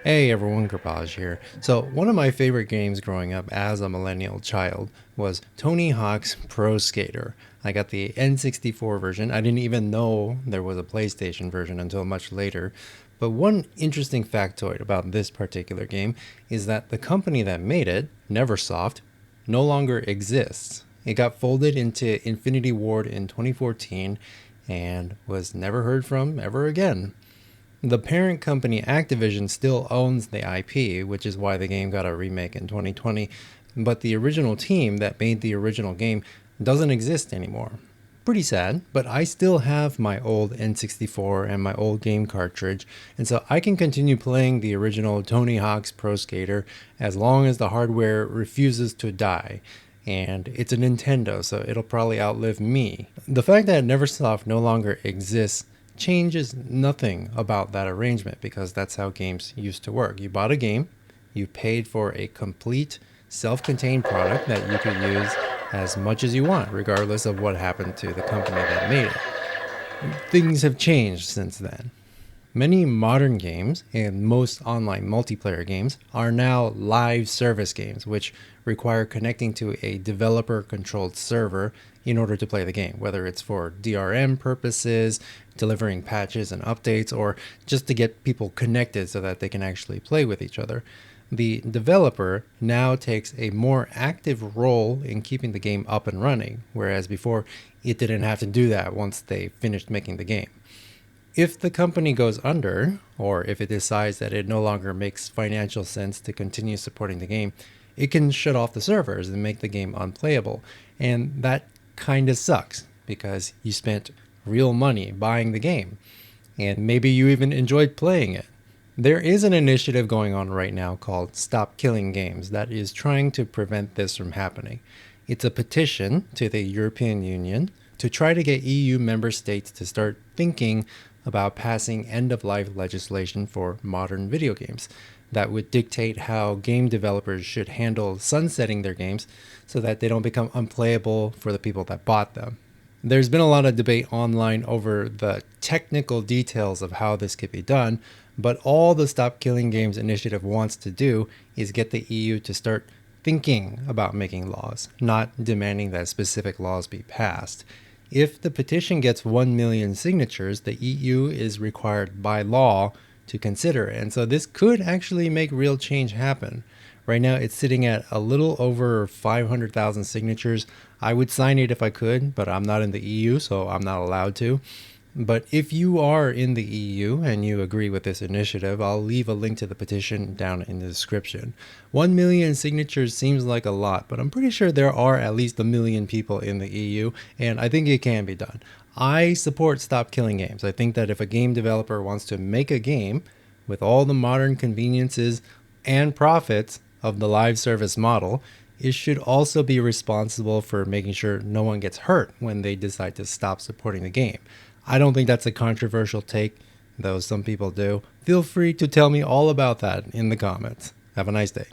Hey everyone, Krapaj here. So, one of my favorite games growing up as a millennial child was Tony Hawk's Pro Skater. I got the N64 version. I didn't even know there was a PlayStation version until much later. But one interesting factoid about this particular game is that the company that made it, Neversoft, no longer exists. It got folded into Infinity Ward in 2014 and was never heard from ever again. The parent company Activision still owns the IP, which is why the game got a remake in 2020, but the original team that made the original game doesn't exist anymore. Pretty sad, but I still have my old N64 and my old game cartridge, and so I can continue playing the original Tony Hawk's Pro Skater as long as the hardware refuses to die. And it's a Nintendo, so it'll probably outlive me. The fact that Neversoft no longer exists changes nothing about that arrangement because that's how games used to work. You bought a game, you paid for a complete self-contained product that you could use as much as you want, regardless of what happened to the company that made it. Things have changed since then. Many modern games and most online multiplayer games are now live service games, which require connecting to a developer controlled server in order to play the game, whether it's for DRM purposes, delivering patches and updates, or just to get people connected so that they can actually play with each other. The developer now takes a more active role in keeping the game up and running, whereas before it didn't have to do that once they finished making the game. If the company goes under, or if it decides that it no longer makes financial sense to continue supporting the game, it can shut off the servers and make the game unplayable. And that kind of sucks because you spent real money buying the game, and maybe you even enjoyed playing it. There is an initiative going on right now called Stop Killing Games that is trying to prevent this from happening. It's a petition to the European Union to try to get EU member states to start thinking about passing end-of-life legislation for modern video games that would dictate how game developers should handle sunsetting their games so that they don't become unplayable for the people that bought them. There's been a lot of debate online over the technical details of how this could be done, but all the Stop Killing Games initiative wants to do is get the EU to start thinking about making laws, not demanding that specific laws be passed. If the petition gets 1 million signatures, the EU is required by law to consider it. And so this could actually make real change happen. Right now, it's sitting at a little over 500,000 signatures. I would sign it if I could, but I'm not in the EU, so I'm not allowed to. But if you are in the EU and you agree with this initiative, I'll leave a link to the petition down in the description. 1 million signatures seems like a lot, but I'm pretty sure there are at least a million people in the EU, and I think it can be done. I support Stop Killing Games. I think that if a game developer wants to make a game with all the modern conveniences and profits of the live service model, it should also be responsible for making sure no one gets hurt when they decide to stop supporting the game. I don't think that's a controversial take, though some people do. Feel free to tell me all about that in the comments. Have a nice day.